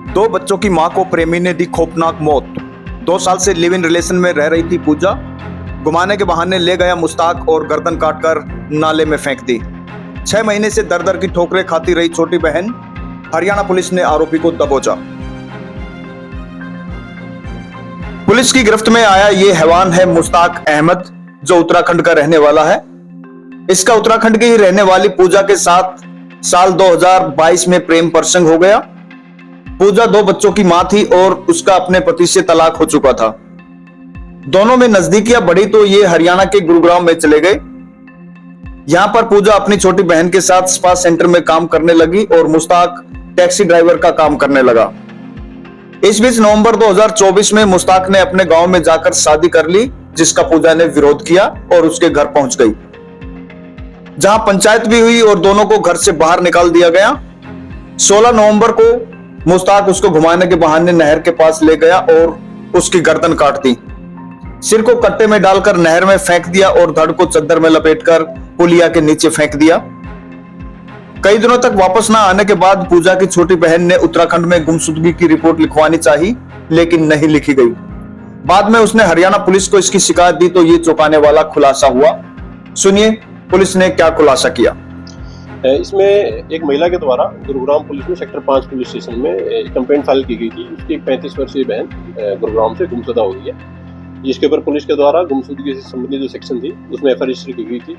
दो बच्चों की मां को प्रेमी ने दी खौफनाक मौत। 2 साल से लिव इन रिलेशन में रह रही थी पूजा। घुमाने के बहाने ले गया मुश्ताक और गर्दन काटकर नाले में फेंक दी। 6 महीने से दर दर की ठोकरें खाती रही छोटी बहन। हरियाणा पुलिस ने आरोपी को दबोचा। पुलिस की गिरफ्त में आया ये हैवान है मुश्ताक अहमद, जो उत्तराखंड का रहने वाला है। इसका उत्तराखंड की ही रहने वाली पूजा के साथ साल 2022 में प्रेम प्रसंग हो गया। पूजा 2 बच्चों की मां थी और उसका अपने पति से तलाक हो चुका था। दोनों में नजदीकियां बढ़ी तो ये हरियाणा के गुरुग्राम में चले गए। यहां पर पूजा अपनी छोटी बहन के साथ स्पा सेंटर में काम करने लगी और मुश्ताक टैक्सी ड्राइवर का काम करने लगा। इस बीच नवंबर 2024 में मुश्ताक ने अपने गांव में जाकर शादी कर ली, जिसका पूजा ने विरोध किया और उसके घर पहुंच गई, जहां पंचायत भी हुई और दोनों को घर से बाहर निकाल दिया गया। 16 नवंबर को मुश्ताक उसको घुमाने के बहाने नहर के पास ले गया और उसकी गर्दन काट दी। सिर को कट्टे में डालकर नहर में फेंक दिया और धड़ को चद्दर में लपेटकर पुलिया के नीचे फेंक दिया। कई दिनों तक वापस ना आने के बाद पूजा की छोटी बहन ने उत्तराखंड में गुमशुदगी की रिपोर्ट लिखवानी चाही, लेकिन नहीं लिखी गई। बाद में उसने हरियाणा पुलिस को इसकी शिकायत दी तो ये चौंकाने वाला खुलासा हुआ। सुनिए पुलिस ने क्या खुलासा किया। इसमें एक महिला के द्वारा गुरुग्राम पुलिस में सेक्टर 5 पुलिस स्टेशन में एक कंप्लेंट फाइल की गई थी। उसकी 35 वर्षीय बहन गुरुग्राम से गुमशुदा हो गई है, जिसके ऊपर पुलिस के द्वारा गुमशुदगी से संबंधित जो सेक्शन थी उसमें एफआईआर रजिस्टर की गई थी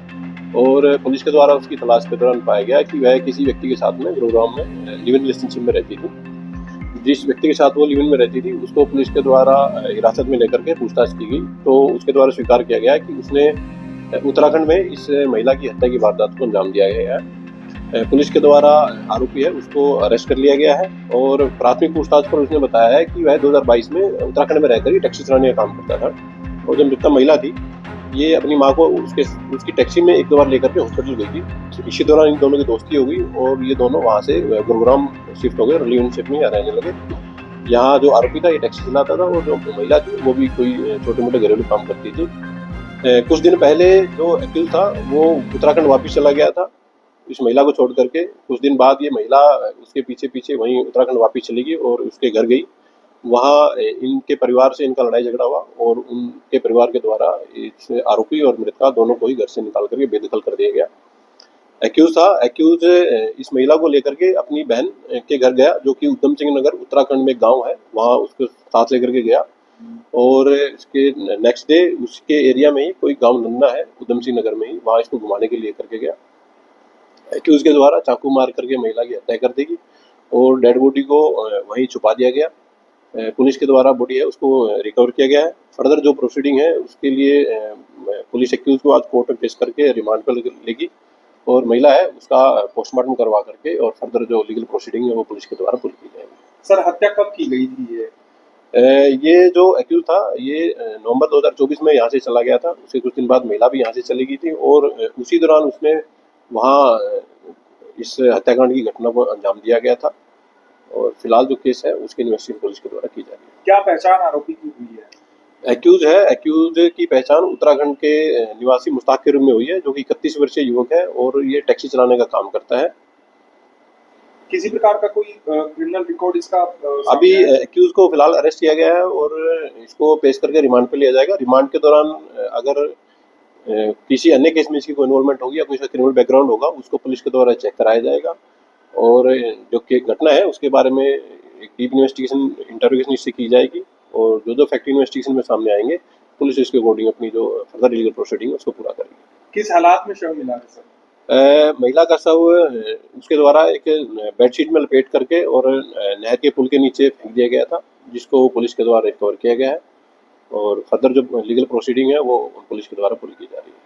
और पुलिस के द्वारा उसकी तलाश के दौरान पाया गया कि वह किसी व्यक्ति के साथ में गुरुग्राम में लिव इन रिलेशनशिप में रहती थी। जिस व्यक्ति के साथ वो लिव इन में रहती थी उसको पुलिस के द्वारा हिरासत में लेकर के पूछताछ की गई तो उसके द्वारा स्वीकार किया गया कि उसने उत्तराखंड में इस महिला की हत्या की वारदात को अंजाम दिया गया है। पुलिस के द्वारा आरोपी है उसको अरेस्ट कर लिया गया है और प्राथमिक पूछताछ पर उसने बताया है कि वह 2022 में उत्तराखंड में रहकर ही टैक्सी चलाने का काम करता था और जो मृतक महिला थी ये अपनी मां को उसकी टैक्सी में 1-2 बार लेकर के हॉस्पिटल गई थी। इसी दौरान इन दोनों की दोस्ती हो गई और ये दोनों वहाँ से गुरुग्राम शिफ्ट हो गए, रिलेशनशिप में रहने लगे। यहाँ जो आरोपी था ये टैक्सी चलाता था और जो महिला थी वो भी कोई छोटे मोटे घरेलू काम करती थी। कुछ दिन पहले जो एक्यूज था वो उत्तराखंड वापस चला गया था इस महिला को छोड़ करके। कुछ दिन बाद ये महिला उसके पीछे पीछे वहीं उत्तराखंड वापस चली गई और उसके घर गई। वहाँ इनके परिवार से इनका लड़ाई झगड़ा हुआ और उनके परिवार के द्वारा इस आरोपी और मृतका दोनों को ही घर से निकाल करके बेदखल कर दिया गया। एक्यूज इस महिला को लेकर के अपनी बहन के घर गया जो कि उधम सिंह नगर उत्तराखंड में गाँव है, वहाँ उसको साथ लेकर के गया और इसके नेक्स्ट डे उसके एरिया में ही कोई गाँव नन्ना है उधम सिंह नगर में ही, वहाँ इसको घुमाने के लिए करके गया। एक्यूज के द्वारा चाकू मार करके महिला की हत्या कर देगी और डेड बॉडी को वहीं छुपा दिया गया। पुलिस के द्वारा बॉडी है उसको रिकवर किया गया है। फर्दर जो प्रोसीडिंग है उसके लिए पुलिस एक्यूज को आज कोर्ट में पेश करके रिमांड पर लेगी और महिला है उसका पोस्टमार्टम करवा करके और फर्दर जो लीगल प्रोसीडिंग है वो पुलिस के द्वारा पूरी की जाएगी। सर हत्या कब की गई थी? ये जो एक्यूज था ये नवंबर 2024 में यहाँ से चला गया था। उसके कुछ दिन बाद महिला भी यहाँ से चली गई थी और उसी दौरान उसने वहाँ इस हत्याकांड की घटना को अंजाम दिया गया था और फिलहाल जो केस है उसकी इन्वेस्टिगेशन पुलिस के द्वारा की जा रही है। क्या पहचान आरोपी की हुई है? एक्यूज की पहचान उत्तराखंड के निवासी मुश्ताक के रूप में हुई है जो कि 31 वर्षीय युवक है और ये टैक्सी चलाने का काम करता है। किसी प्रकार का कोई क्रिमिनल रिकॉर्ड इसका अभी एक्यूज को फिलहाल अरेस्ट किया गया है और इसको पेश करके रिमांड पे लिया जाएगा। रिमांड के दौरान अगर किसी अन्य केस में इसकी कोई इन्वॉल्वमेंट होगी या कोई क्रिमिनल बैकग्राउंड होगा उसको पुलिस के द्वारा चेक कराया जाएगा और जो घटना है उसके बारे में एक डीप इन्वेस्टिगेशन इंटरोगेशन इससे की जाएगी और जो फैक्ट इन्वेस्टिगेशन में सामने आएंगे पुलिस इसके अकॉर्डिंग अपनी जो फर्दर लीगल प्रोसीडिंग है उसको पूरा करेगी। किस हालात में शव मिला है सर? महिला का शव उसके द्वारा एक बेडशीट में लपेट करके और नहर के पुल के नीचे फेंक दिया गया था, जिसको पुलिस के द्वारा रिकवर किया गया है और फर्दर जो लीगल प्रोसीडिंग है वो पुलिस के द्वारा पूरी की जा रही है।